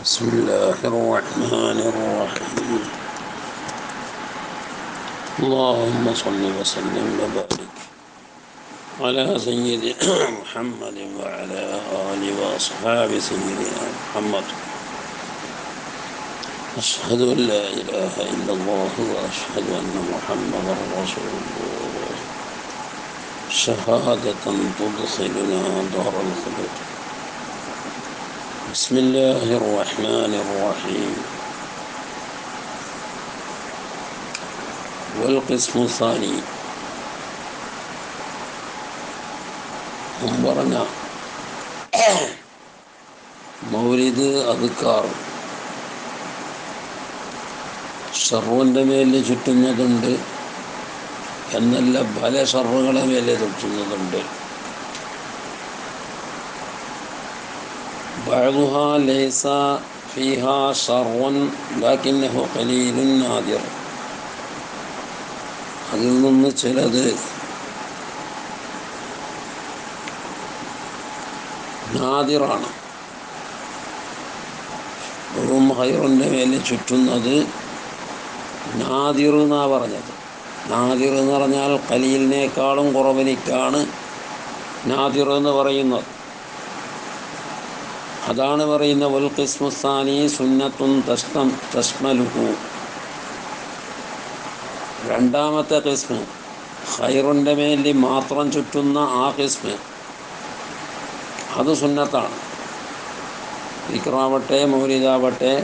بسم الله الرحمن الرحيم. اللهم صل وسلم وبارك على سيدنا محمد وعلى آله وأصحاب سيدنا محمد. أشهد أن لا إله إلا الله وأشهد أن محمدا رسول الله شهادة تدخلنا دار الخلود. بسم الله الرحمن الرحيم. والقسم الثاني മുമ്പറഞ്ഞ മൗലിദ് അദ്കാർ ഷർറിൻ്റെ മേലിൽ ചുറ്റുന്നതുണ്ട് എന്നല്ല, പല ഷർറുകളെ മേലെ ചുറ്റുന്നതുണ്ട്. ബഅ്ദുഹാ ലൈസ ഫീഹാ ഷർറുൻ ലകിന്നഹു ഖലീലുൻ നാദിർ. അതിൽ നിന്ന് ചിലത് നാദിറാണ്. വെറും ഹൈറിൻ്റെ മേലെ ചുറ്റുന്നത് നാദിർ എന്നാണ് പറഞ്ഞത്. നാദിർ എന്ന് പറഞ്ഞാൽ ഖലീലിനേക്കാളും കുറവിലേക്കാണ് നാദിർ എന്ന് പറയുന്നത്. അതാണ് പറയുന്ന വൽ ഖിസ്മു സാനി സുന്നത്തുൻ തശ്മലുഹു. രണ്ടാമത്തെ ഖിസ്മ് ഖൈറിൻ്റെ മേലിൽ മാത്രം ചുറ്റുന്ന ആ ഖിസ്മ് അത് സുന്നത്താണ്. ദിക്റാവട്ടെ, മൗലിദാവട്ടെ,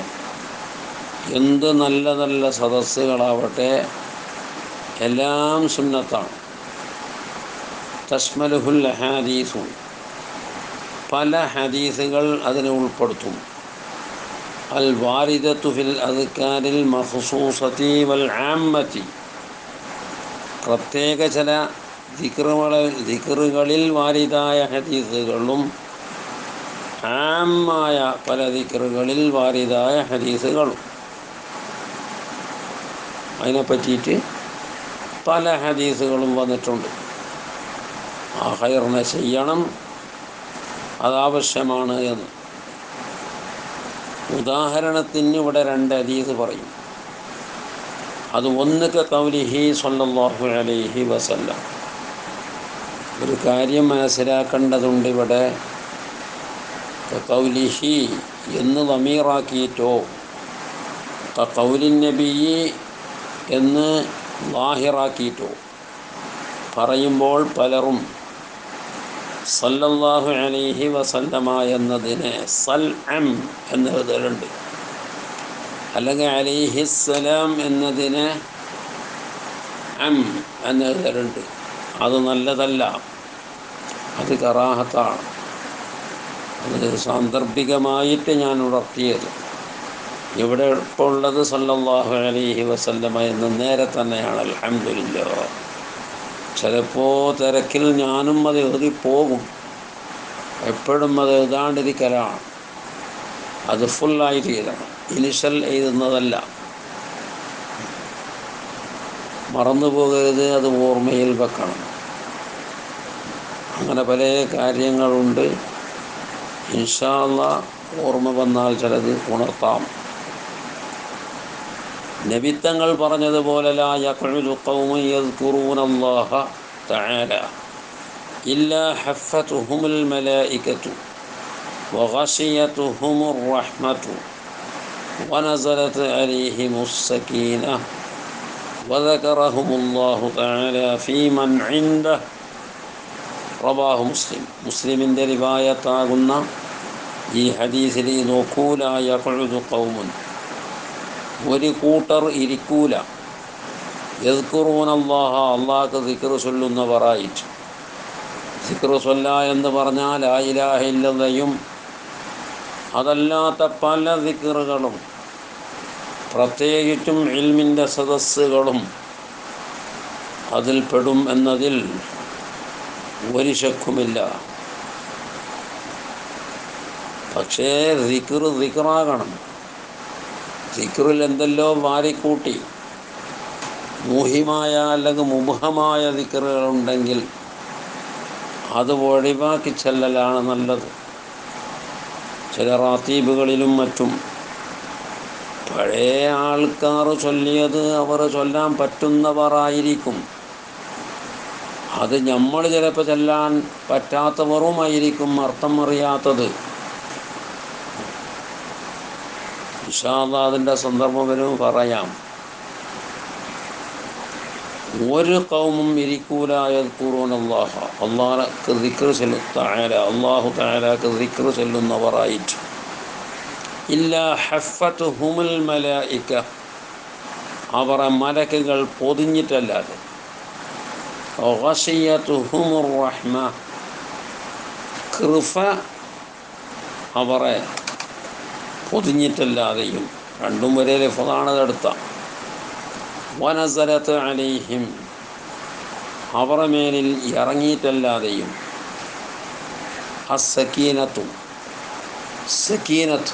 എന്ത് നല്ല നല്ല സദസ്സുകളാവട്ടെ, എല്ലാം സുന്നത്താണ്. തശ്മലുഹുൽ ഹദീസു, പല ഹദീസുകൾ അതിനെ ഉൾപ്പെടുത്തും. അൽ വാരിദത്തു ഫിൽ അദ്കാരിൽ മഖ്സൂസതി വൽ ആമ്മതി, പ്രത്യേക ചില ദിക്റുകളിൽ വാരിദായ ഹദീസുകളും ആമായ പല ദിക്റുകളിൽ വാരിദായ ഹദീസുകളും. അതിനെ പറ്റിയിട്ട് പല ഹദീസുകളും വന്നിട്ടുണ്ട്. ആ ഖൈറിനെ ചെയ്യണം, അതാവശ്യമാണ് എന്ന്. ഉദാഹരണത്തിന് ഇവിടെ രണ്ട് ഹദീസ് പറയും. അത് ഒന്ന് ഖൗലിഹി സ്വല്ലല്ലാഹു അലൈഹി വസല്ലം. ഒരു കാര്യം മനസ്സിലാക്കേണ്ടതുണ്ട്. ഇവിടെ ഖൗലിഹി എന്ന് ദമീറാക്കിയിട്ടോ ഖൗലിൻ നബി എന്ന് ലാഹിറാക്കിയിട്ടോ പറയുമ്പോൾ പലരും സല്ലല്ലാഹു അലൈഹി വസല്ലമ എന്നതിനെ സൽഅം എന്നെഴുതലുണ്ട്, അല്ലെങ്കിൽ അലൈഹിസ്സലാം എന്നതിനെ അം എന്നെഴുതലുണ്ട്. അത് നല്ലതല്ല, അത് കറാഹത്താണ്. അത് സാന്ദർഭികമായിട്ട് ഞാൻ ഉണർത്തിയത്. ഇവിടെ ഇപ്പോൾ ഉള്ളത് സല്ലല്ലാഹു അലൈഹി വസല്ലമ എന്ന് നേരെ തന്നെയാണ്. അൽഹംദുലില്ലാഹ്. ചിലപ്പോൾ തിരക്കിൽ ഞാനും അത് എഴുതിപ്പോകും. എപ്പോഴും അത് എഴുതാണ്ടിരിക്കലാണ്. അത് ഫുള്ളായിട്ട് എഴുതണം, ഇനിഷ്യൽ എഴുതുന്നതല്ല. മറന്നു പോകരുത്, അത് ഓർമ്മയിൽ വെക്കണം. അങ്ങനെ പല കാര്യങ്ങളുണ്ട്. ഇൻഷാ അല്ലാഹ് ഓർമ്മ വന്നാൽ ചിലത് ഉണർത്താം. നബിത്തങ്ങൾ പറഞ്ഞതുപോലെ ലാ യഖഉദു ഖൗമുൻ യദ്കുറൂനല്ലാഹ തആല ഇല്ലാ ഹഫത്തുഹുമുൽ മലായികതു വഗശിയതുഹുമുർ റഹ്മതു വനസലത് അലൈഹിമുസ് സകീനഹ വദകറഹുമുല്ലാഹു തആല ഫീമൻ ഇൻദഹു. റവാഹു മുസ്ലിം. മുസ്ലിമിൻ്റെ റിവായത്താകുന്ന ഈ ഹദീസിൽ നോക്കൂ, ലാ യഖഉദു ഖൗമുൻ, ഒരു കൂട്ടർ ഇരിക്കൂല, യദ്കുറൂനല്ലാഹ, അള്ളാഹ്ക്ക് ദിക്ർ ചൊല്ലുന്നവരായിട്ട്. ദിക്ർ ചൊല്ല എന്ന് പറഞ്ഞാൽ ലാ ഇലാഹ ഇല്ലല്ലയും അതല്ലാത്ത പല ദിക്റുകളും, പ്രത്യേകിച്ചും ഇൽമിൻ്റെ സദസ്സുകളും അതിൽ പെടും എന്നതിൽ ഒരു ശക്കുമില്ല. പക്ഷേ ദിക്റാകണം. ദിക്റിൽ എന്തെല്ലോ വാരിക്കൂട്ടി മൂഹിമായ അല്ലെങ്കിൽ മുബഹമായ ദിക്റുകളുണ്ടെങ്കിൽ അത് ഒഴിവാക്കി ചെല്ലലാണ് നല്ലത്. ചില റാത്തീബുകളിലും മറ്റും പഴയ ആൾക്കാർ ചൊല്ലിയത് അവർ ചൊല്ലാൻ പറ്റുന്നവർ ആയിരിക്കും. അത് നമ്മൾ ചിലപ്പോൾ ചൊല്ലാൻ പറ്റാത്തവരുമായിരിക്കും, അർത്ഥം അറിയാത്തത്. ഇൻഷാ അല്ലാഹ് അതിൻ്റെ സന്ദർഭം വരും, പറയാം. ഒരു ഖൗമും ഇരിക്കൂല യദ്കുറൂനല്ലാഹ, അല്ലാഹുക്ക് ദിക്ർ തആല, അല്ലാഹു തആലക്ക് ദിക്ർ ചൊല്ലുന്നവരായിട്ട്. ഇല്ലാ ഹഫത്തുഹുമുൽ മലായിക, അവരെ മലക്കുകൾ പൊതിഞ്ഞിട്ടല്ലാതെ. ഗശിയതുഹുമുർ റഹ്മ, കൃപ അവരെ പൊതിഞ്ഞിട്ടല്ലാതെയും. രണ്ടും ഒരേ ലഫ്ളാണ് എടുത്ത. വനസലത്ത് അലൈഹിം, അവരുടെ മേലിൽ ഇറങ്ങിയിട്ടല്ലാതെയും. അസ്സക്കീനത്തു, സക്കീനത്ത്,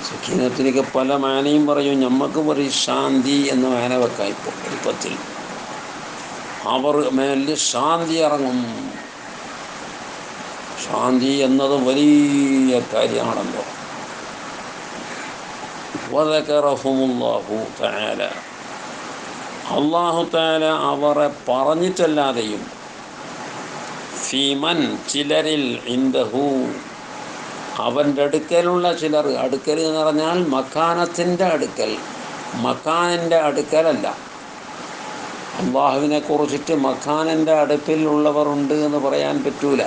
സക്കീനത്തിനൊക്കെ പല മാനയും പറയും. നമുക്ക് പറയും ശാന്തി എന്ന മാന വെക്കാം. ഇപ്പോൾ എളുപ്പത്തിൽ അവർ മേലിൽ ശാന്തി ഇറങ്ങും. ശാന്തി എന്നത് വലിയ കാര്യമാണല്ലോ. വദകറഹുമുല്ലാഹു തആല, അല്ലാഹു തആല അവരെ പറഞ്ഞിട്ടല്ലാതെയും. ഫീമൻ, ചിലരിൽ, ഇൻദഹു, അവൻ്റെ അടുക്കലുള്ള ചിലർ. അടുക്കൽ എന്ന് പറഞ്ഞാൽ മക്കാനത്തിൻ്റെ അടുക്കൽ, മക്കാനിൻ്റെ അടുക്കലല്ല. അള്ളാഹുവിനെ കുറിച്ചിട്ട് മക്കാനിൻ്റെ അടുപ്പിലുള്ളവരുണ്ട് എന്ന് പറയാൻ പറ്റൂല.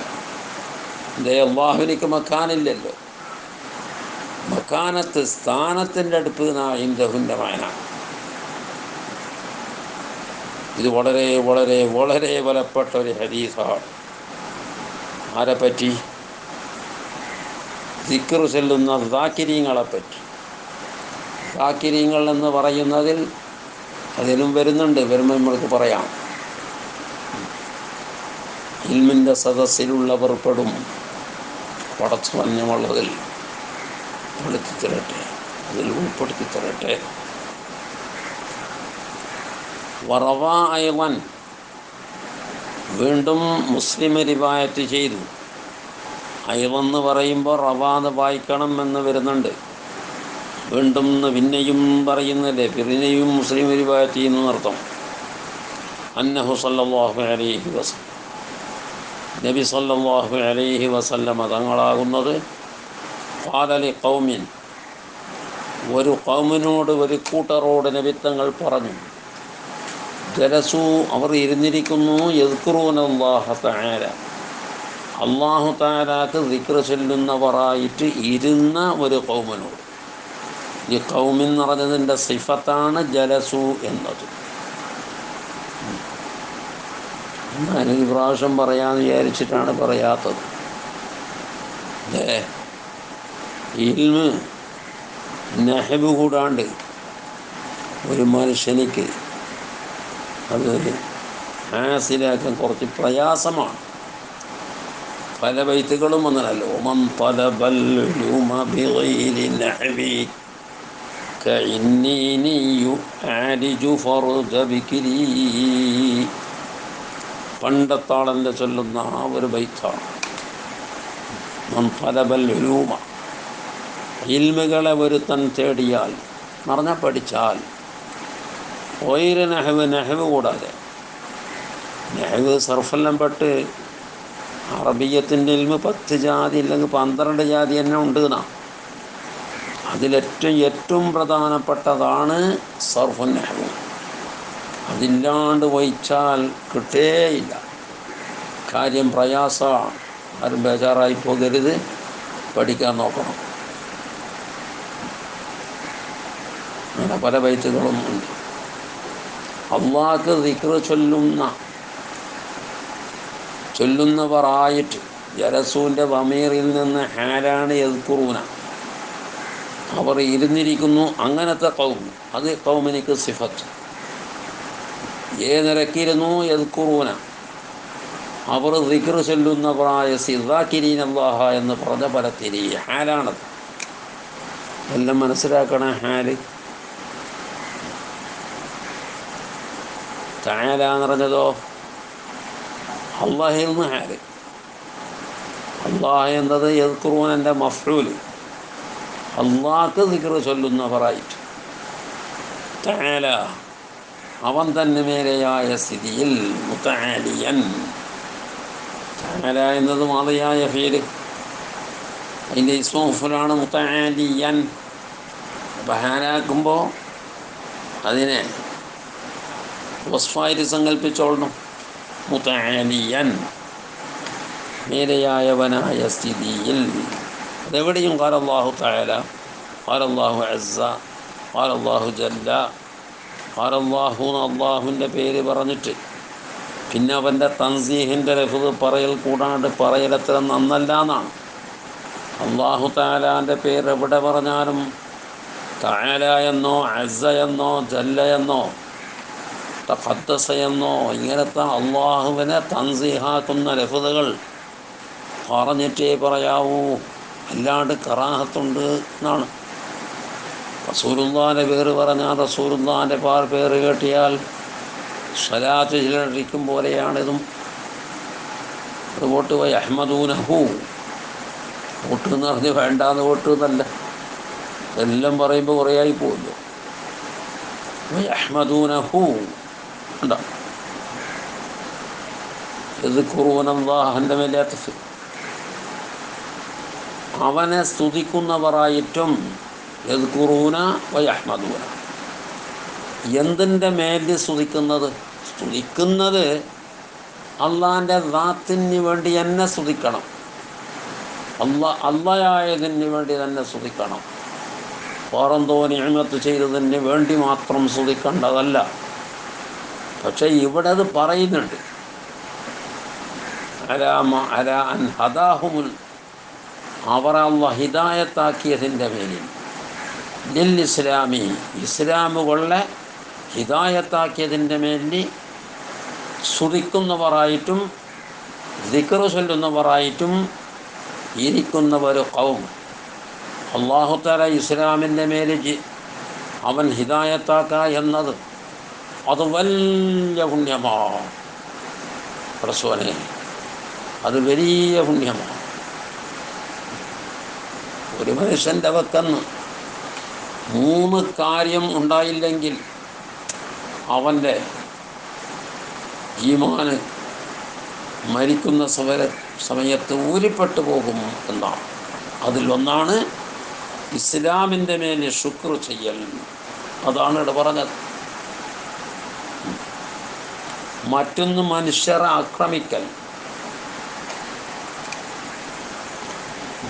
അള്ളാഹുവിനിക്ക് മക്കാനില്ലല്ലോ. മക്കാനത്ത്, സ്ഥാനത്തിൻ്റെ അടുപ്പ് ഇൻദഹുൻ്റെ മാന. ഇത് വളരെ വളരെ വളരെ വിലപ്പെട്ട ഒരു ഹദീസാണ്. ആരെപ്പറ്റി? ദിക്ർ ചൊല്ലുന്ന ദാക്കിരീങ്ങളെപ്പറ്റി. ദാക്കിരീങ്ങൾ എന്ന് പറയുന്നതിൽ അതിലും വരുന്നുണ്ട്, വരുമ്പോൾ നമ്മൾക്ക് പറയാം. ഇൽമിൻ്റെ സദസ്സിലുള്ളവർ പെടും. പടച്ചു വന്യമുള്ളതിൽ ഉൾപ്പെടുത്തി തരട്ടെ, അതിൽ ഉൾപ്പെടുത്തി തരട്ടെ. വറവാ അയ്വൻ, വീണ്ടും മുസ്ലിം റിവായത്ത് ചെയ്തു. അയ്വെന്ന് പറയുമ്പോൾ റവാന്ന് വായിക്കണം എന്ന് വരുന്നുണ്ട്. വീണ്ടും പിന്നെയും പറയുന്നില്ലേ, പിന്നെയും മുസ്ലിം റിവായത്ത് ചെയ്യുന്നു അർത്ഥം. അന്നഹു സല്ലല്ലാഹു അലൈഹി വസല്ലം, നബി സല്ലല്ലാഹു അലൈഹി വസല്ലമ തങ്ങളാകുന്നത് ഖാല ലി ഖൗമിൻ, ഒരു ഖൗമിനോട്, ഒരു കൂട്ടരോട് നബി തങ്ങൾ പറഞ്ഞു. ജലസു, അവർ ഇരുന്നിരിക്കുന്നു. യദ്കുറൂനല്ലാഹ തആല, അല്ലാഹു തആലാക്ക് ദിക്ർ ചൊല്ലുന്നവരായിട്ട് ഇരുന്ന ഒരു ഖൗമിനോട്. ഈ ഖൗമിൻ എന്ന് പറഞ്ഞതിൻ്റെ സിഫത്താണ് ജലസു എന്നത്. ഞാനൊരു പ്രാവശ്യം പറയാമെന്ന് വിചാരിച്ചിട്ടാണ് പറയാത്തത്. ഇൽമ് നഹ്വ് കൂടാണ്ട് ഒരു മനുഷ്യനിക്ക് അത് ഹാസിലാക്കാൻ കുറച്ച് പ്രയാസമാണ്. പല ബൈത്തുകളും അങ്ങനല്ലോ. ഒമൻ തലബൽ ഉലൂമ ബിഗൈരി നഹ്വി കഇന്നീനി യുആലിജു ഫർദ ബിക്രി. പണ്ടത്താളൻ്റെ ചൊല്ലുന്ന ആ ഒരു ബൈത്താണ്. മൻ തലബൽ ഉലൂമ, ഇൽമുകളെ ഒരുത്തൻ തേടിയാൽ, പറഞ്ഞാൽ പഠിച്ചാൽ. ഒയിര് നഹ്വ്, നഹ്വ് കൂടാതെ. നഹ്വ് സർഫെല്ലാം പെട്ട് അറബിയത്തിൻ്റെ ഇൽമ് 10 ജാതി ഇല്ലെങ്കിൽ 12 ജാതി തന്നെ ഉണ്ട് എന്നാ. അതിലേറ്റവും പ്രധാനപ്പെട്ടതാണ് സർഫുൻ നഹ്വ്. അതില്ലാണ്ട് വഹിച്ചാൽ കിട്ടേയില്ല. കാര്യം പ്രയാസമാണ്. ആരും ബേജാറായി പോകരുത്, പഠിക്കാൻ നോക്കണം. അങ്ങനെ പല ബൈത്തുകളും ഉണ്ട്. അള്ളാഹ്ക്ക് ദിക്ർ ചൊല്ലുന്നവരായിട്ട്. ജലസൂൻ്റെ വമീറിൽ നിന്ന് ഹാലാണ് യദ്കുറൂന, അവർ ഇരുന്നിരിക്കുന്നു. അങ്ങനത്തെ ഖൗം, അത് ഖൗമിനിക്ക് സിഫത്ത്. നിരക്കിയിരുന്നു? യദ്കുറൂന, അവർ ദിക്ർ ചൊല്ലുന്നവരായ. സിദ്ദാക്കിരീൻ അല്ലാഹ എന്ന് പറഞ്ഞ പലത്തിരി ഹാലാണത്. എല്ലാം മനസ്സിലാക്കണ ഹാല്. തആല എന്ന് പറഞ്ഞതോ അള്ളാഹിൽ നിന്ന് ഹാല്. അള്ളാഹ് എന്നത് യദ്കുറൂനൻ്റെ മഫ്ഊൽ. അള്ളാഹ്ക്ക് ദിക്ർ ചൊല്ലുന്നവരായിട്ട്. തആല അവൻ തന്നെ മേലെയായ സ്ഥിതിയിൽ, മുതആലിയൻ, തആല എന്നത് മാദിയായ ഫീല്, അതിൻ്റെ ഇസ്മുഫലാണ് മുതആലിയൻ. അപ്പം ഹാനാക്കുമ്പോൾ അതിനെ വസ്ഫായിട്ട് സങ്കല്പിച്ചോളണം. മുതആലിയൻ, മേലെയായവനായ സ്ഥിതിയിൽ. അതെവിടെയും ഖാല അല്ലാഹു തആല, ഖാല അല്ലാഹു അസ്സ, ഖാല അല്ലാഹു ജല്ല, ഖാല അല്ലാഹു എന്ന് അള്ളാഹുവിൻ്റെ പേര് പറഞ്ഞിട്ട് പിന്നെ അവൻ്റെ തൻസീഹിൻ്റെ ലഫ്ദ് പറയൽ കൂടാണ്ട് പറയലത്ര നന്നല്ല എന്നാണ്. അല്ലാഹു തആലാൻ്റെ പേര് എവിടെ പറഞ്ഞാലും തആല എന്നോ അസ്സ എന്നോ ജല്ല എന്നോ തഖദ്ദസ എന്നോ ഇങ്ങനത്തെ അള്ളാഹുവിനെ തൻസീഹാക്കുന്ന ലഫ്ദുകൾ പറഞ്ഞിട്ടേ പറയാവൂ, അല്ലാണ്ട് കറാഹത്തുണ്ട് എന്നാണ്. റസൂലുള്ളാഹിൻ്റെ പേര് പറഞ്ഞാൽ റസൂലുള്ളാഹിൻ്റെ പേര് കേട്ടിയാൽ സ്വലാത്ത് ചിലരിക്കും പോലെയാണിതും. അത് വോട്ട് പോയി അഹ്മദൂനഹു, വോട്ട് എന്ന് പറഞ്ഞ് വേണ്ടാന്ന് വോട്ട് എന്നല്ല, എല്ലാം പറയുമ്പോൾ കുറേ ആയി പോകുമല്ലോ. അഹ്മദൂനഹു ഉണ്ടോ, യദ്കുറൂനല്ലാഹൻ്റെ മേലെ അവനെ സ്തുതിക്കുന്നവരായിട്ടും യദ്കുറൂന വയഹ്മദൂന. എന്തിൻ്റെ മേൽ സ്തുതിക്കുന്നത്? സ്തുതിക്കുന്നത് അള്ളാൻ്റെ ദാത്തിന് വേണ്ടി തന്നെ സ്തുതിക്കണം, അള്ളയായതിന് വേണ്ടി തന്നെ സ്തുതിക്കണം. വേറെന്തോ നിഅമത്ത് ചെയ്തതിന് വേണ്ടി മാത്രം സ്തുതിക്കേണ്ടതല്ല. പക്ഷേ ഇവിടെ അത് പറയുന്നുണ്ട്, അലാ അൻ ഹദാഹുമുൽ, അവർ അല്ലാഹ് ഹിദായത്താക്കിയതിൻ്റെ മേലിൽ, ലിൽ ഇസ്ലാമി, ഇസ്ലാമുകളെ ഹിദായത്താക്കിയതിൻ്റെ മേലിൽ സ്തുതിക്കുന്നവരായിട്ടും ദിക്ർ ചൊല്ലുന്നവരായിട്ടും ഇരിക്കുന്നവർ ഖൗം. അല്ലാഹു തആല ഇസ്ലാമിൻ്റെ മേലിൽ അവൻ ഹിദായത്താക്കുക എന്നത് അത് വലിയ പുണ്യമാണ്. പ്രസവനെ, അത് വലിയ പുണ്യമാണ്. ഒരു മനുഷ്യൻ്റെ വക്കന്ന് 3 കാര്യം ഉണ്ടായില്ലെങ്കിൽ അവൻ്റെ ഈമാന് മരിക്കുന്ന സമയത്ത് ഊരിപ്പെട്ടു പോകും എന്നാണ്. അതിലൊന്നാണ് ഇസ്ലാമിൻ്റെ മേൽ ശുക്ർ ചെയ്യൽ. അതാണ് ഇവിടെ പറഞ്ഞത്. മറ്റൊന്ന് മനുഷ്യരെ ആക്രമിക്കൽ,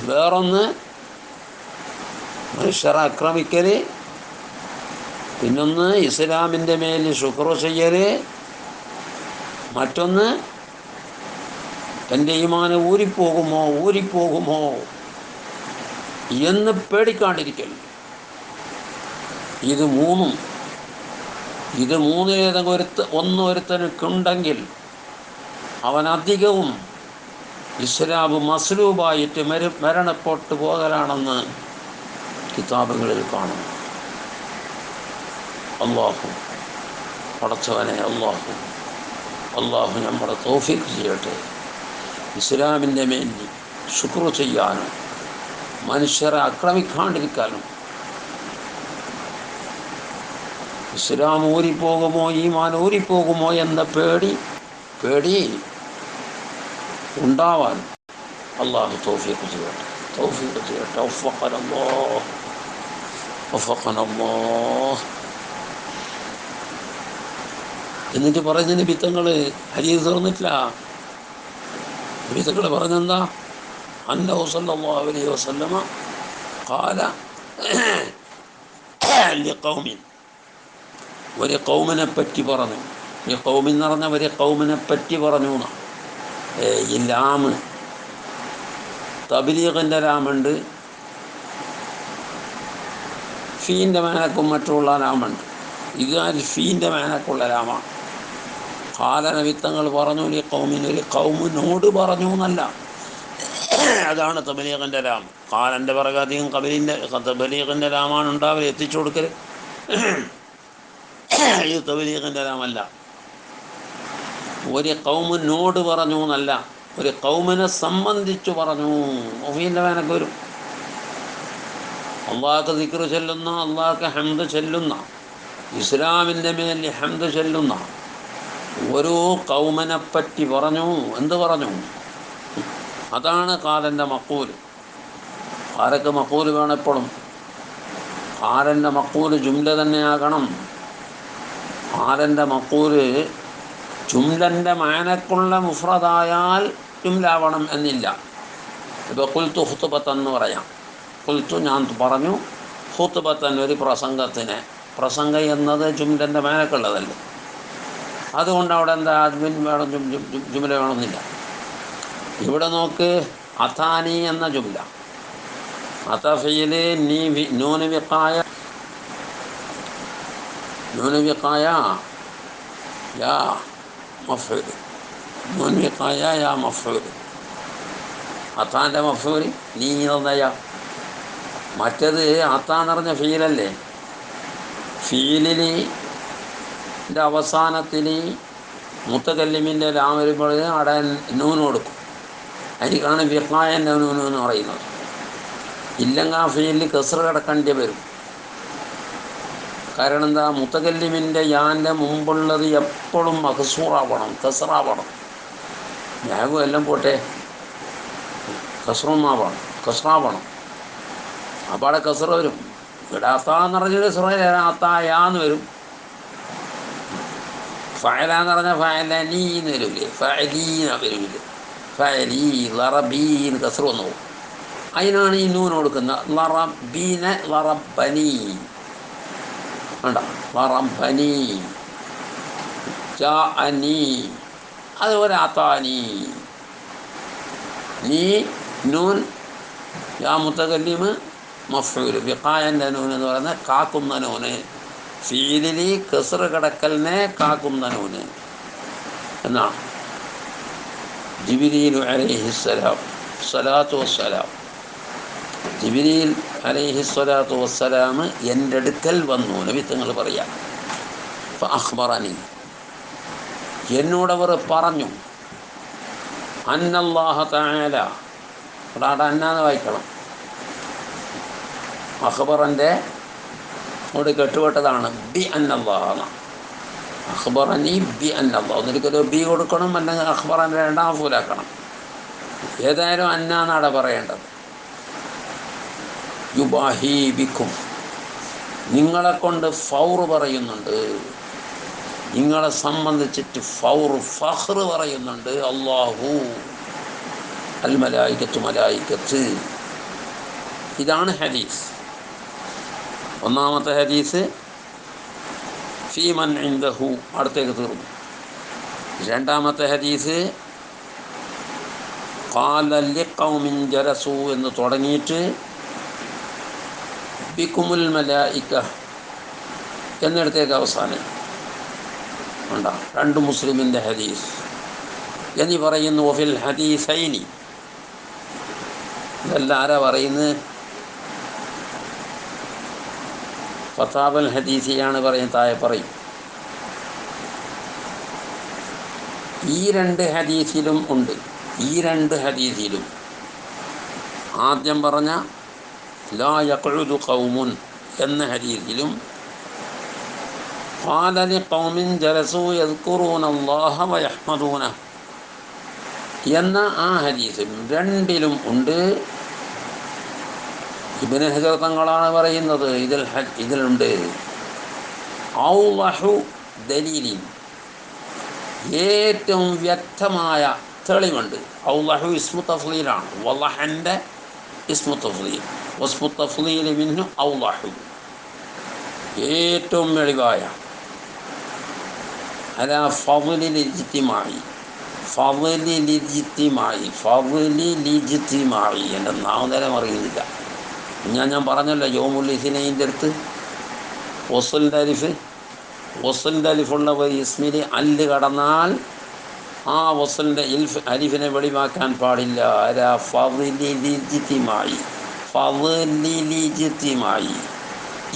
വേറൊന്ന് മനുഷ്യരെ ആക്രമിക്കൽ, പിന്നൊന്ന് ഇസ്ലാമിൻ്റെ മേൽ ശുക്ർ ചെയ്യൽ, മറ്റൊന്ന് എൻ്റെ ഈമാന് ഊരിപ്പോകുമോ എന്ന് പേടിക്കാണ്ടിരിക്കൽ. ഇത് മൂന്നിലേതെങ്കിലും ഒരുത്തനുണ്ടെങ്കിൽ അവൻ അധികവും ഇസ്ലാം മസ്ലൂബായിട്ട് മരണപ്പെട്ടു പോകലാണെന്ന് കിതാബുകളിൽ കാണും. അല്ലാഹു പടച്ചവനെ, അല്ലാഹു നമ്മളെ തൗഫീഖ് ചെയ്യട്ടെ. ഇസ്ലാമിൻ്റെ മേൽ ശുക്ർ ചെയ്യാനും മനുഷ്യരെ ആക്രമിക്കാണ്ടിരിക്കാനും. ഇസ്ലാം ഊരിപ്പോകുമോ, ഈമാൻ ഊരിപ്പോകുമോ എന്ന പേടി ഉണ്ടാവാൻ അല്ലാഹു തൗഫീഖ് ചെയ്യട്ടെ. വഫഖനല്ലാഹ്. എന്നിട്ട് പറയുന്ന നബിത്തങ്ങൾ ഹദീസ് തുറന്നിട്ടില്ല. നബിത്തങ്ങൾ പറഞ്ഞെന്താ? അന്നഹു സല്ലല്ലാഹു അലൈഹി വസല്ലമ ഖാല ലിഖൗമിൻ, ഒരു കൗമിനെ പറ്റി പറഞ്ഞു. ഈ കൗമിൻ എന്ന് പറഞ്ഞാൽ ഒരു കൗമിനെ പറ്റി പറഞ്ഞു എന്നാണ്. ഈ ലാമ് തബ്ലീഗിൻ്റെ ലാമുണ്ട്, ഫീൻ്റെ മേനക്കും മറ്റുള്ള ലാമുണ്ട്. ഇത് ഫീൻ്റെ മേനക്കുള്ള ലാമാണ്. കാലനവിത്തങ്ങൾ പറഞ്ഞു ഈ കൗമിന്, ഒരു കൗമിനോട് പറഞ്ഞു എന്നല്ല. അതാണ് തബ്ലീഗിൻ്റെ ലാം. കാലൻ്റെ പിറകെ അധികം തബ്ലീഗിൻ്റെ ലാമാണ് ഉണ്ടാവില്ല, എത്തിച്ചു കൊടുക്കൽ. ഇത് തബ്ലീഗിൻ്റെ ലാമല്ല. ഒരു കൗമിനോട് പറഞ്ഞു എന്നല്ല, ഒരു കൗമിനെ സംബന്ധിച്ചു പറഞ്ഞു. ഒഫീൻ്റെ മേനക്ക് വരും. അള്ളാഹ്ക്ക് ദിക്ർ ചൊല്ലുന്ന, അള്ളാഹ്ക്ക് ഹംദ് ചൊല്ലുന്ന, ഇസ്ലാമിൻ്റെ മേൽ ഹംദ് ചൊല്ലുന്ന ഓരോ കൗമനെപ്പറ്റി പറഞ്ഞു. എന്ത് പറഞ്ഞു? അതാണ് ഖാലൻ്റെ മഖൂൽ. ആരൊക്കെ മഖൂൽ വേണം എപ്പോഴും? ഖാലൻ്റെ മഖൂൽ ജുംല തന്നെയാകണം. ഖാലൻ്റെ മഖൂൽ ജുംലൻ്റെ മാനക്കുള്ള മുഫ്രദായാൽ ജുംലാവണം എന്നില്ല. ഇപ്പോൾ ഖുൽതു ഖുത്ബത്തൻ എന്ന് പറയാം. ഖുൽതു ഞാൻ പറഞ്ഞു, ഖുത്ബത്തൻ ഒരു പ്രസംഗത്തിന്. പ്രസംഗം എന്നത് ജുംലൻ്റെ മാനക്കുള്ളതല്ലേ. അതുകൊണ്ട് അവിടെ എന്താ അദ്മിൻ വേണം, ജുംല വേണമെന്നില്ല. ഇവിടെ നോക്ക്, അതാനി എന്ന ജുംല, അതഫയില് നൂന് വിഖായ യാ മഫ്ഊൽ, നൂന് വിഖായ യാ മഫ്ഊൽ. അത്താൻ്റെ മഫ്ഊൽ നീ എന്നയാ. മറ്റത് അത്താന്ന് പറഞ്ഞ ഫീലല്ലേ. ഫീലിൻ്റെ അവസാനത്തിൽ മുത്തകല്ലിമിൻ്റെ ലാം വരുമ്പോൾ അവിടെ നൂന് കൊടുക്കും. അതിനാണ് വിഖായൻ്റെ നൂന് എന്ന് പറയുന്നത്. ഇല്ലെങ്കിൽ ആ ഫീലിൽ കസ്റ് കിടക്കേണ്ടി വരും. കാരണം എന്താ? മുത്തകല്ലിമിൻ്റെ യാൻ്റെ മുമ്പുള്ളത് എപ്പോഴും മഖ്സൂറാവണം, കസ്റാവണം. ഞാനും എല്ലാം പോട്ടെ, കസ്റാവണം. അപ്പോൾ അവിടെ കസ്റ വരും. ഇവിടെ അത്താന്ന് പറഞ്ഞൊരു അത്തായാന്ന് വരും. ഫഅലാന്ന് പറഞ്ഞാൽ ഫഅലനീന്ന് വരില്ലേ, ഫഅലീന്ന് വരില്ലേ, ഫഅലീ ലറബീന്ന് കസ്റ് വന്നു പോകും. അതിനാണ് ഈ നൂന് കൊടുക്കുന്നത്. ലറബീന ലറബനി വേണ്ട, ലറബനി ജാഅനി, അതുപോലെ അതാനി. നീ നൂൻ യാ മുത്തകല്ലിമ് മഫ്ഊൽ. വിഖായൻ്റെ നൂൻ എന്ന് പറയുന്നത് കാക്കുന്ന നൂന്. ഫീലിൽ കസ്റ് കിടക്കലിനെ കാക്കുന്ന നൂന് എന്നാണ്. ജിബ്രീൽ അലൈഹിസ്സലാം സ്വലാത്തു വസ്സലാം, ജിബ്രീൽ അലൈഹിസ്സലാത്തു വസ്സലാം എൻ്റെ അടുക്കൽ വന്നു. നബി തങ്ങൾ പറയാം, ഫഅഖ്ബറനി, എന്നോടവർ പറഞ്ഞു, അന്നല്ലാഹ തആല, ഇവിടെ അന്നാന്ന് വായിക്കണം. അഖ്ബറൻ്റെ അവിടെ കെട്ടുപെട്ടതാണ് ബി അന്നല്ലാഹ. അഖ്ബറനി ബി അന്നല്ലാഹ്. ഒന്നിരിക്കലോ ബി കൊടുക്കണം, അല്ലെങ്കിൽ അഖ്ബറൻ്റെ രണ്ടാം ഫൂലാക്കണം. ഏതായാലും അന്നാന്നാടെ പറയേണ്ടത്. യുബാഹി ബിക്കും, നിങ്ങളെ കൊണ്ട് ഫൗറ് പറയുന്നുണ്ട്, നിങ്ങളെ സംബന്ധിച്ചിട്ട് ഫഖ്റ് പറയുന്നുണ്ട് അല്ലാഹു, അൽ മലായികത്തു, മലായികത്ത്. ഇതാണ് ഹദീസ്. ഒന്നാമത്തെ ഹദീസ് ഫീമൻ ഇൻദഹു, അടുത്തേക്ക് തീർന്നു. രണ്ടാമത്തെ ഹദീസ് ഖാല ലിഖൗമിൻ ജലസു എന്ന് തുടങ്ങിയിട്ട് ബിക്കുമുൽ മലായിക എന്നിടത്തേക്ക് അവസാനം ഉണ്ട. രണ്ട് മുസ്ലിമിൻ്റെ ഹദീസ് എന്നീ പറയുന്നു. വഫിൽ ഹദീസൈനി, ഇതെല്ലാം ആരാ പറയുന്നത്? ഫതാബൽ ഹദീസിയാണ് പറയുന്നത്. താഴെ പറയും. ഈ രണ്ട് ഹദീസിലും ഉണ്ട്. ഈ രണ്ട് ഹദീസിലും ആദ്യം പറഞ്ഞ ലാ യഖ്ഉദു ഖൗമുൻ എന്ന ഹദീസിലും ഖാല ലിഖൗമിൻ ജലസു യദ്കുറൂന അല്ലാഹ വയഹ്മദൂന എന്ന ആ ഹദീസിലും രണ്ടിലും ഉണ്ട്. ഇബ്നു ഹജർ തങ്ങളാണ് പറയുന്നത് ഇതിലുണ്ട് ഔളഹു ദലീലിൻ, ഏറ്റവും വ്യക്തമായ തെളിവുണ്ട്. ഔളഹു ഇസ്മു തഫ്ളീലാണ്. വളഹൻ്റെ ഇസ്മു തഫ്ളീൽ, വസ്മു തഫ്ളീൽ മിൻഹു ഔളഹു, ഏറ്റവും വെളിവായ അലാ ഫളിൽ ഇജ്തിമായി, ഫളിൽ ഇജ്തിമായി, ഫളിൽ ഇജ്തിമായി. എൻ്റെ നാമതരം അറിയുന്നില്ല. ഞാൻ പറഞ്ഞല്ലോ യൗമുൽ ഇസ്നൈൻ്റെ അടുത്ത് വസ്ലിൻ്റെ അലിഫുള്ള ഒരു ഇസ്മിൽ അല്ല് കടന്നാൽ ആ വസ്ലിൻ്റെ അലിഫിനെ വെളിവാക്കാൻ പാടില്ല. അലാ ഫളിൽ ഇജ്തിമായി, ഫളിൽ ഇജ്തിമായി,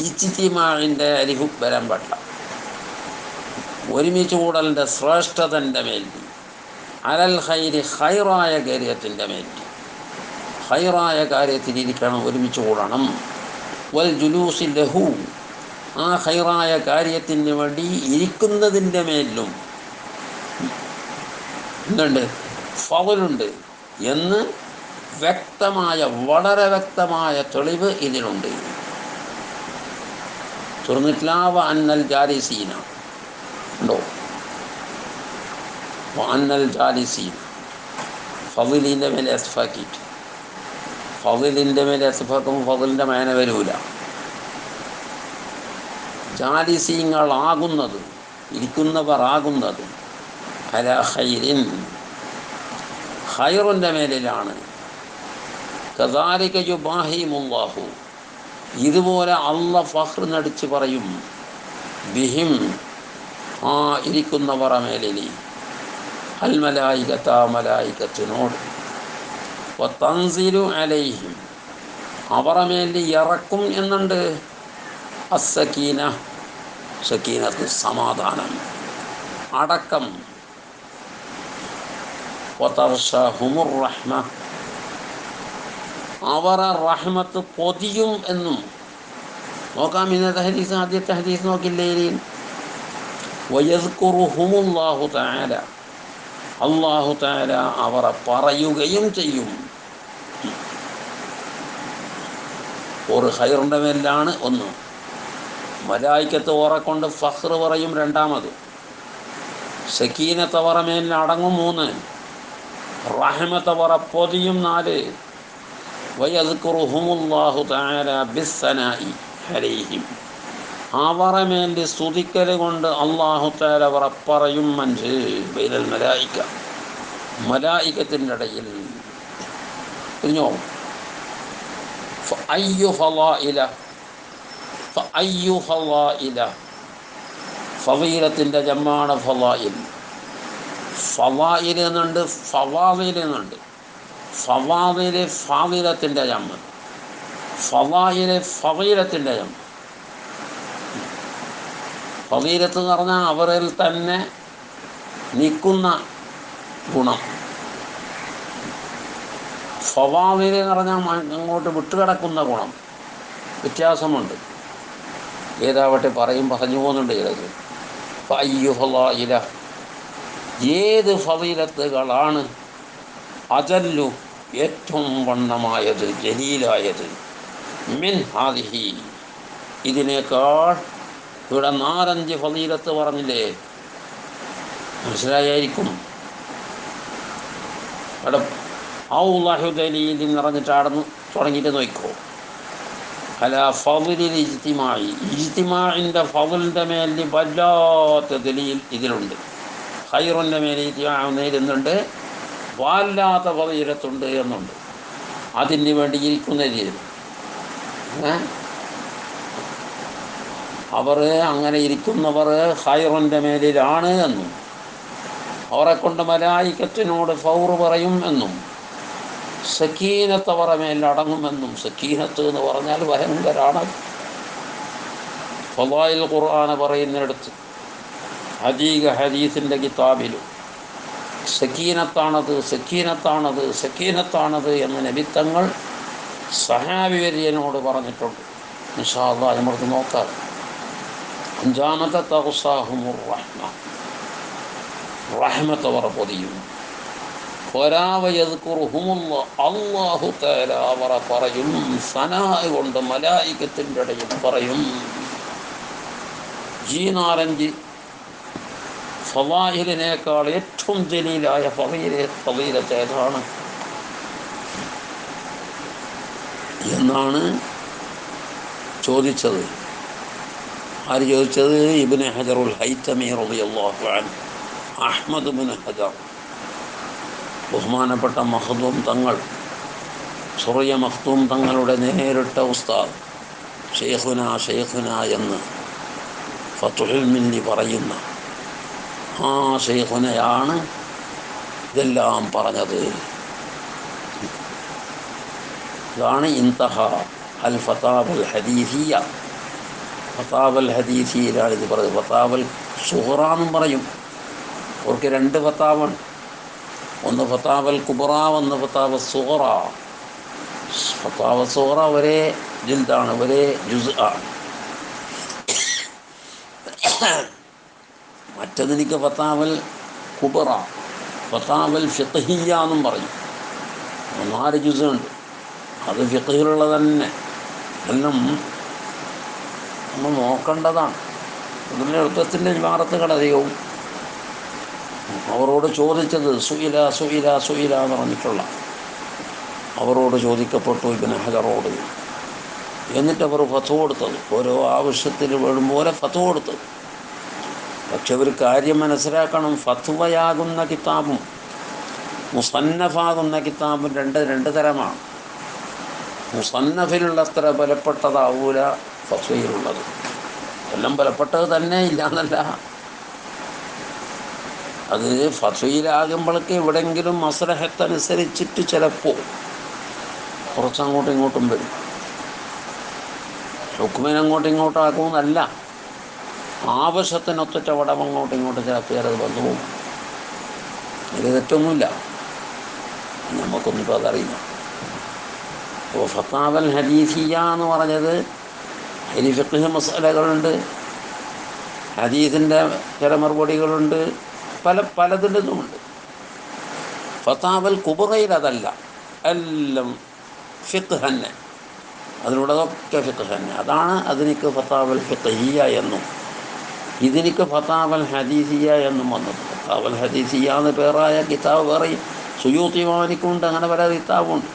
ഇജ്തിമാഇൻ്റെ അലിഫ് വരാൻ പാടില്ല. ഒരുമിച്ച് കൂടലിൻ്റെ ശ്രേഷ്ഠതൻ്റെ മേൽവി, അലൽ ഖൈരി, ഖൈറായ കാര്യത്തിൻ്റെ മേൽവി, ഖൈറായ കാര്യത്തിലിരിക്കണം, ഒരുമിച്ച് കൂടണം. വൽ ജുലൂസി ലഹു, ആ ഖൈറായ കാര്യത്തിന് വേണ്ടി ഇരിക്കുന്നതിൻ്റെ മേലും എന്തുണ്ട്? ഫളലുണ്ട് എന്ന് വ്യക്തമായ, വളരെ വ്യക്തമായ തെളിവ് ഇതിലുണ്ട്. തുറന്നിട്ടില്ല. അന്നൽ ജാലിസീന ഉണ്ടോ? അന്നൽ ജാലിസീന ഫളിലിൻ്റെ മേലെ എസ്ഫാക്കിയിട്ട്, ഫളിലിൻ്റെ മേലെ എസ്ഫാക്കുമ്പോൾ ഫളിലിൻ്റെ മേന വരൂല. ജാലിസീങ്ങളാകുന്നത്, ഇരിക്കുന്നവർ ആകുന്നത്, അലാ ഖൈരിൻ, ഖൈറിൻ്റെ മേലിലാണ്. കദാലിക യുബാഹിമുല്ലാഹു, ഇതുപോലെ അള്ളാഹ് ഫഖ്ർ നടിച്ച് പറയും, ബിഹിം, ആ ഇരിക്കുന്നവർ മേലിൽ, അൽ മലായികത, മലായികത്തിനോട്, വതൻസിലു അലൈഹിം, അവರ മേലിൽ ഇറക്കും എന്നുണ്ട്, അസ്സക്കീന, സക്കീനത്ത് സമാധാനം, അടക്കം, വതർഷഹുമുർ റഹ്മ, അവരെ റഹ്മത്ത് പൊതിയും എന്നും. നോക്കാം ഇന്നത്തെ ഹദീസ്, ആദ്യത്തെ ഹദീസ് നോക്കില്ലേ. വയദ്കുറുഹുമുല്ലാഹു തആല, അല്ലാഹു തആല അവരെ പറയുകയും ചെയ്യും. ഒരു ഖൈറിൻ്റെ മേലാണ് ഒന്ന്. മലായിക്കത്ത് ഓറക്കൊണ്ട് ഫഖ്ർ പറയും രണ്ടാമത്. സക്കീനത്ത് അവറ മേലിൽ അടങ്ങും മൂന്ന്. റഹ്മത്ത് അവറ പൊതിയും നാല്. വയദ്കുറുഹുമുല്ലാഹു തആല ബിസ്സനാഇ അലൈഹിം, അവറ മേലിൽ സ്തുതിക്കൽ കൊണ്ട് അല്ലാഹു തആല അവറ പറയും. മൻജ് ബൈനൽ മലായിക, മലായികത്തിൻ്റെ ഇടയിൽ. പറഞ്ഞോ, ഫഅയ്യു ഫളായില, ഫഅയ്യു ഫളായില, ഫളീലത്തിൻ്റെ ജമ്മാണ് ഫളായിൽ. ഫളായിൽ എന്നുണ്ട്, ഫവാദിൽ എന്നുണ്ട്. ഫവാദിൽ ഫാദിലത്തിൻ്റെ ജമ്മ്, ഫളായിൽ ഫളീലത്തിൻ്റെ ജമ്മ്. ഫളീലത്ത് എന്ന് പറഞ്ഞാൽ അവരിൽ തന്നെ നിൽക്കുന്ന ഗുണം. ഫവാദിൽ എന്ന് പറഞ്ഞാൽ അങ്ങോട്ട് വിട്ടുകിടക്കുന്ന ഗുണം. വ്യത്യാസമുണ്ട്. ഏതാവട്ടെ പറഞ്ഞു പോകുന്നുണ്ട് ചിലത്. ഫഅയ്യു ഫളായില, ഏത് ഫളീലത്തുകളാണ് അജല്ലു, ഏറ്റവും വണ്ണമായത്, ജലീലായത്, മിൻ ഹാദിഹി, ഇതിനേക്കാൾ. ഇവിടെ 4-5 ഫളീലത്ത് പറഞ്ഞില്ലേ, മനസ്സിലായിരിക്കും. അവിടെ ഔളഹു ദലീൽ എന്ന് പറഞ്ഞിട്ട് ആടന്ന് തുടങ്ങിയിട്ട് നോക്കോ. അല ഫളിൽ ഇജ്തിമായി, ഇജ്തിമാഇൻ്റെ ഫളിൻ്റെ മേലിൽ വല്ലാത്ത ദലീൽ ഇതിലുണ്ട്. ഖൈറിൻ്റെ മേലിൽ ഇജ്തിമാഉന്നതിലുണ്ട്, വല്ലാത്ത ഫളീലത്തുണ്ട് എന്നുണ്ട്. അതിന് വേണ്ടി ഇരിക്കുന്ന രീതിയിൽ അവർ അങ്ങനെ ഇരിക്കുന്നവർ ഖൈറിൻ്റെ മേലിലാണ് എന്നും, അവരെ കൊണ്ട് മലായികത്തിനോട് ഫൗർ പറയും എന്നും, സക്കീനത്ത് അവരുടെ മേലിൽ അടങ്ങുമെന്നും. സക്കീനത്ത് എന്ന് പറഞ്ഞാൽ ഭയങ്കരാണ്. ഫളായിൽ ഖുർആൻ പറയുന്നിടത്ത് ഹദീക ഹദീസിൻ്റെ കിതാബിലും സക്കീനത്താണത്, സക്കീനത്താണത്, സക്കീനത്താണത് എന്ന് നബിത്തങ്ങൾ സഹാബിവര്യനോട് പറഞ്ഞിട്ടുണ്ട്. ഇൻഷാ അല്ലാഹ് നമുക്ക് നോക്കാം. 5-ാമത്തെ തഗ്സാഹുമുർ റഹ്മ, റഹ്മത്ത് അവർ പൊതിയും. അല്ലാഹു തആല അവരെ പറയും, സനാ കൊണ്ട് മലായികത്തിൻ്റെ ഇടയിൽ പറയും. ഈ 4-5 ഫളായിലിനേക്കാൾ ഏറ്റവും ജലീലായ ഫളീലത്ത് ഏതാണ് എന്നാണ് ചോദിച്ചത്. ആര് ചോദിച്ചത്? ഇബ്നു ഹജറുൽ ഹൈതമി റളിയല്ലാഹു അൻഹു. അഹ്മദ് ഇബ്നു ഹജർ, ബഹുമാനപ്പെട്ട മഖ്ദൂം തങ്ങൾ, സുറിയ മഖ്ദൂം തങ്ങളുടെ നേരിട്ട ഉസ്താദ്, ഷെയ്ഖുന എന്ന് ഫത്ഹുൽ മിന്നി പറയുന്ന ആ ഷെയ്ഖുനയാണ് ഇതെല്ലാം പറഞ്ഞത്. ഇതാണ് ഇൻതഹ അൽ ഫതാവൽ ഹദീസിയ. ഫതാവൽ ഹദീസിയിലാണ് ഇത് പറയുന്നത്. ഫതാവൽ സുഹറ എന്നും പറയും. അവർക്ക് 2 ഫതാവാണ്. ഒന്ന് ഫതാവൽ കുബ്ര, ഒന്ന് ഫതാവൽ സുഹറ. ഫത്താവ സൂറ ഒരേ ജിൽദാണ്, ഒരേ ജുസ് ആണ്. മറ്റതെനിക്ക് ഫത്താവൽ കുബറ, ഫത്താവൽ ഫിഖ്ഹിയ്യ എന്നും പറയും. 4 ജുസ് ഉണ്ട്. അത് ഫിഖ്ഹിലുള്ള തന്നെ എല്ലാം നമ്മൾ നോക്കേണ്ടതാണ്. അതിൻ്റെ എളുപ്പത്തിൻ്റെ ഇബാറത്തുകൾ അധികവും അവരോട് ചോദിച്ചത് സുയില സുയില സുയില എന്ന് പറഞ്ഞിട്ടുള്ള, അവരോട് ചോദിക്കപ്പെട്ടു ഇബ്നു ഹജറോട്. എന്നിട്ട് അവർ ഫത്വ കൊടുത്തത്, ഓരോ ആവശ്യത്തിന് വേണ്ടും പോലെ ഫത്വ കൊടുത്തത്. പക്ഷെ ഒരു കാര്യം മനസ്സിലാക്കണം, ഫത്വയാകുന്ന കിതാബും മുസന്നഫാകുന്ന കിതാബും രണ്ട് തരമാണ്. മുസന്നഫിലുള്ള അത്ര ബലപ്പെട്ടതാവൂല ഫത്വയിലുള്ളത്. എല്ലാം ബലപ്പെട്ടത് തന്നെ ഇല്ല എന്നല്ല, അത് ഫത്വയിലാകുമ്പോഴേക്ക് എവിടെയെങ്കിലും മസ്ലഹത്തനുസരിച്ചിട്ട് ചിലപ്പോൾ കുറച്ചങ്ങോട്ടും ഇങ്ങോട്ടും വരും. ഹുക്മിനങ്ങോട്ടും ഇങ്ങോട്ടും ആക്കുമെന്നല്ല, ആവശ്യത്തിനൊത്തിട്ട വടം അങ്ങോട്ടും ഇങ്ങോട്ടും ചിലപ്പോൾ ചിലത് വന്നു പോകും. അതിൽ തെറ്റൊന്നുമില്ല, നമുക്കൊന്നും അതറിയില്ല. അപ്പോൾ ഫത്താവൽ ഹദീസിയ എന്ന് പറഞ്ഞത് അതിൽ ഫിഖ്ഹ് മസ്അലകളുണ്ട്, ഹദീസിൻ്റെ ചില മറുപടികളുണ്ട്, പലതിൻ്റെതുമുണ്ട്. ഫത്താവൽ കുബറയിൽ അതല്ല, എല്ലാം ഫിഖ്ഹ് തന്നെ, അതിലുള്ളതൊക്കെ ഫിഖ്ഹ് തന്നെ. അതാണ് അതിനിക്ക് ഫത്താവൽ ഫിഖ്ഹിയ്യ എന്നും ഇതിനിക്ക് ഫത്താവൽ ഹദീസിയ എന്നും വന്നത്. ഫത്താവൽ ഹദീസിയ എന്ന് പേരായ കിതാബ് വേറെയും സുയൂത്തി മാലിക്കുണ്ട്, അങ്ങനെ പല കിതാബുണ്ട്.